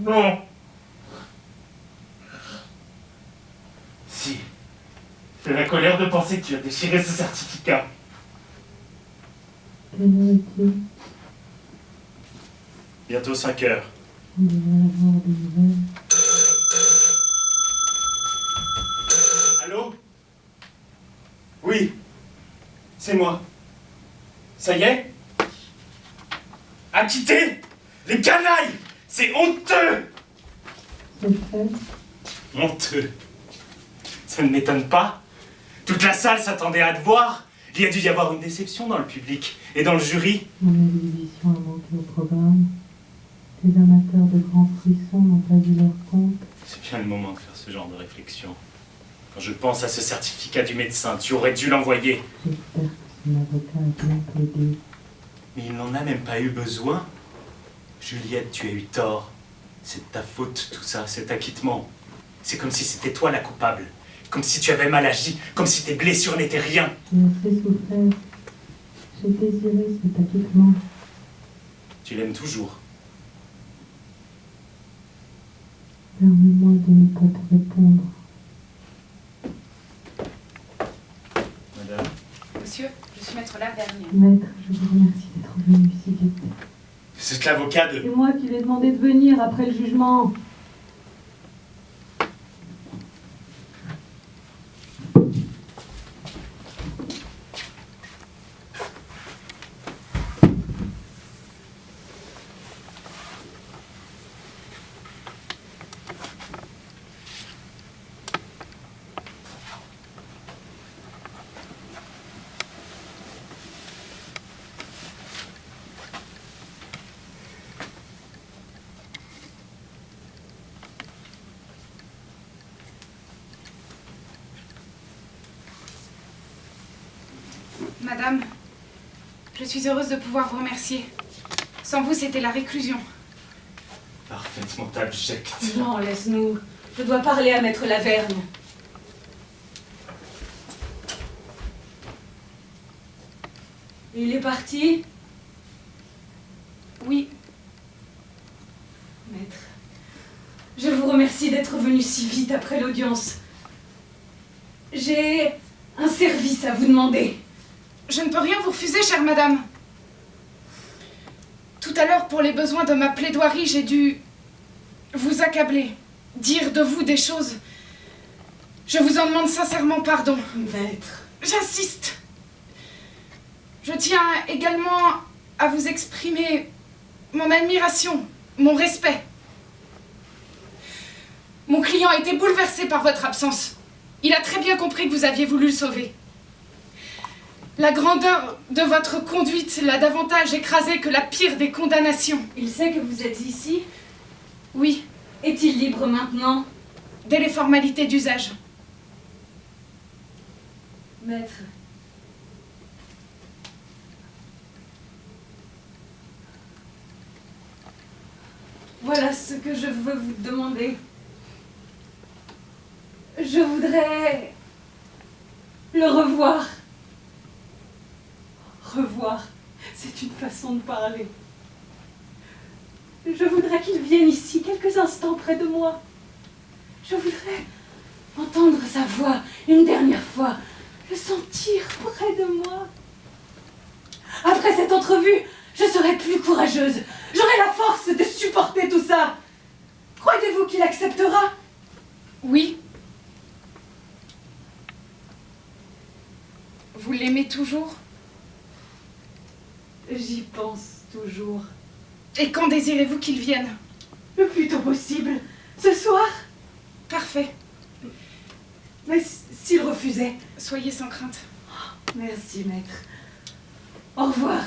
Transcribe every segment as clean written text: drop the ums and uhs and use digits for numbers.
Non. Si. J'ai la colère de penser que tu as déchiré ce certificat. Quelle heure est-il? Bientôt 5 heures. On devrait avoir des nouvelles. Allô? Oui. C'est moi. Ça y est? Acquitté? Les canailles! C'est honteux! C'est fait. Honteux. Ça ne m'étonne pas. Toute la salle s'attendait à te voir. Il y a dû y avoir une déception dans le public et dans le jury. Mon exhibition a manqué au programme. Les amateurs de grands frissons n'ont pas vu leur compte. C'est bien le moment de faire ce genre de réflexion. Quand je pense à ce certificat du médecin, tu aurais dû l'envoyer. J'espère que son avocat a bien plaidé. Mais il n'en a même pas eu besoin. Juliette, tu as eu tort. C'est de ta faute, tout ça, cet acquittement. C'est comme si c'était toi la coupable. Comme si tu avais mal agi. Comme si tes blessures n'étaient rien. J'ai assez souffert. J'ai désiré cet acquittement. Tu l'aimes toujours. Permets-moi de ne pas te répondre. Madame. Monsieur, je suis maître Lavergne. Maître, je vous remercie d'être venu si vite. C'est l'avocat C'est de... moi qui lui ai demandé de venir après le jugement. Madame, je suis heureuse de pouvoir vous remercier. Sans vous, c'était la réclusion. Parfaitement abject. Non, laisse-nous. Je dois parler à maître Lavergne. Il est parti? Oui, Maître, je vous remercie d'être venu si vite après l'audience. J'ai un service à vous demander. je ne peux rien vous refuser, chère madame. Tout à l'heure, pour les besoins de ma plaidoirie, j'ai dû vous accabler, dire de vous des choses. Je vous en demande sincèrement pardon. Maître. J'insiste. Je tiens également à vous exprimer mon admiration, mon respect. Mon client a été bouleversé par votre absence. Il a très bien compris que vous aviez voulu le sauver. La grandeur de votre conduite l'a davantage écrasé que la pire des condamnations. Il sait que vous êtes ici? Oui, Est-il libre maintenant? dès les formalités d'usage. Maître. Voilà ce que je veux vous demander. Je voudrais le revoir. Revoir, c'est une façon de parler. Je voudrais qu'il vienne ici quelques instants près de moi. Je voudrais entendre sa voix une dernière fois, le sentir près de moi. Après cette entrevue, je serai plus courageuse. J'aurai la force de supporter tout ça. Croyez-vous qu'il acceptera? Oui. Vous l'aimez toujours? J'y pense toujours. Et quand désirez-vous qu'il vienne? Le plus tôt possible. Ce soir. Parfait. Mais s'il refusait? Soyez sans crainte. Merci, maître. Au revoir.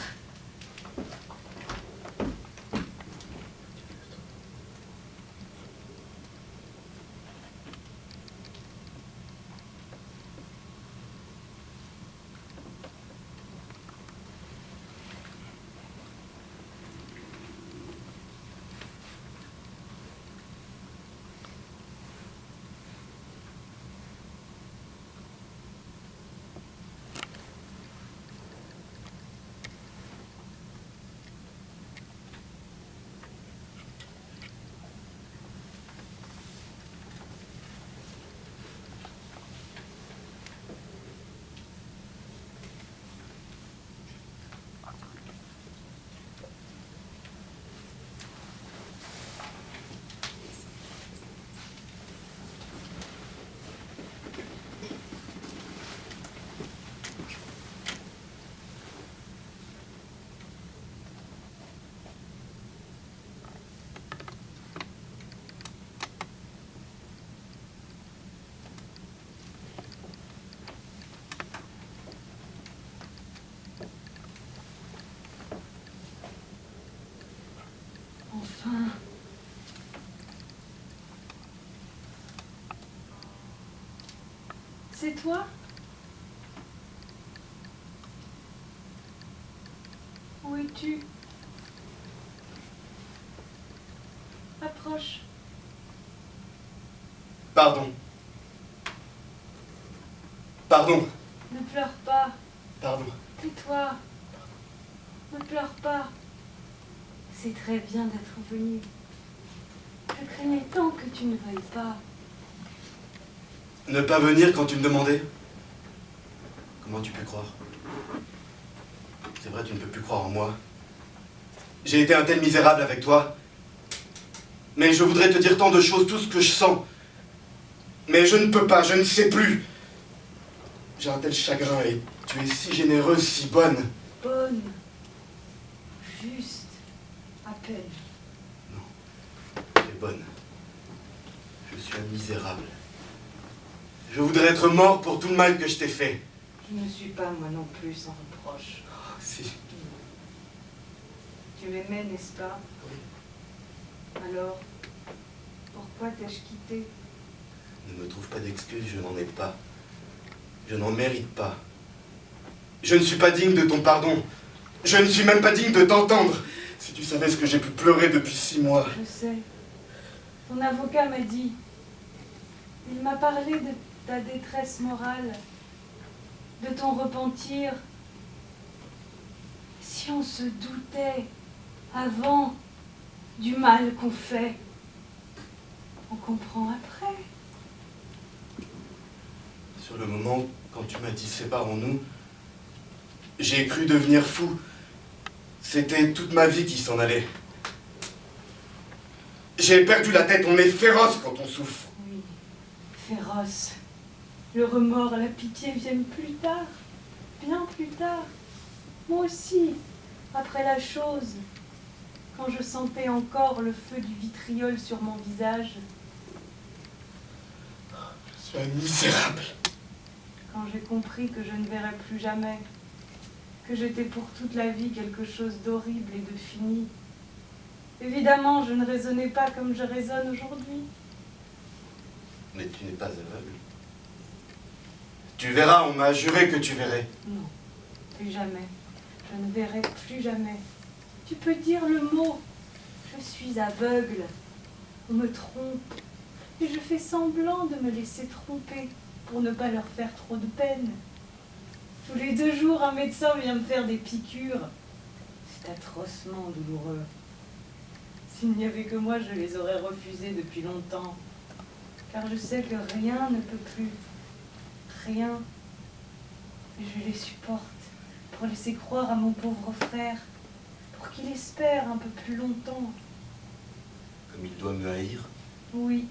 C'est toi? Où es-tu? Approche. Pardon. Pardon. Ne pleure pas. Pardon. Tais-toi. Ne pleure pas. C'est très bien d'être venu. Je craignais tant que tu ne veuilles pas. Ne pas venir quand tu me demandais? Comment tu peux croire? C'est vrai, tu ne peux plus croire en moi. J'ai été un tel misérable avec toi. Mais je voudrais te dire tant de choses, tout ce que je sens. Mais je ne peux pas, je ne sais plus. J'ai un tel chagrin et tu es si généreuse, si bonne. Bonne. Juste. À peine. Tu es bonne. Je suis un misérable. Je voudrais être mort pour tout le mal que je t'ai fait. Je ne suis pas moi non plus sans reproche. Oh, si. Tu m'aimais, n'est-ce pas? Oui. Alors, pourquoi t'ai-je quitté? Ne me trouve pas d'excuses, je n'en ai pas. Je n'en mérite pas. Je ne suis pas digne de ton pardon. Je ne suis même pas digne de t'entendre. Si tu savais ce que j'ai pu pleurer depuis 6 mois. Je sais. Ton avocat m'a dit. Il m'a parlé de ta détresse morale, de ton repentir. Si on se doutait avant du mal qu'on fait, on comprend après. Sur le moment, quand tu m'as dit séparons-nous, j'ai cru devenir fou. C'était toute ma vie qui s'en allait. J'ai perdu la tête, on est féroce quand on souffre. Oui, féroce. Le remords, la pitié viennent plus tard, bien plus tard. Moi aussi, après la chose, quand je sentais encore le feu du vitriol sur mon visage, Je suis un misérable. quand j'ai compris que je ne verrais plus jamais, que j'étais pour toute la vie quelque chose d'horrible et de fini. Évidemment, je ne raisonnais pas comme je raisonne aujourd'hui. Mais tu n'es pas aveugle. Tu verras, on m'a juré que tu verrais. Non, plus jamais. Je ne verrai plus jamais. Tu peux dire le mot. Je suis aveugle. On me trompe. Et je fais semblant de me laisser tromper pour ne pas leur faire trop de peine. Tous les 2 jours, un médecin vient me faire des piqûres. C'est atrocement douloureux. S'il n'y avait que moi, je les aurais refusées depuis longtemps. Car je sais que rien ne peut plus. Rien. Et je les supporte pour laisser croire à mon pauvre frère, pour qu'il espère un peu plus longtemps. Comme il doit me haïr. Oui,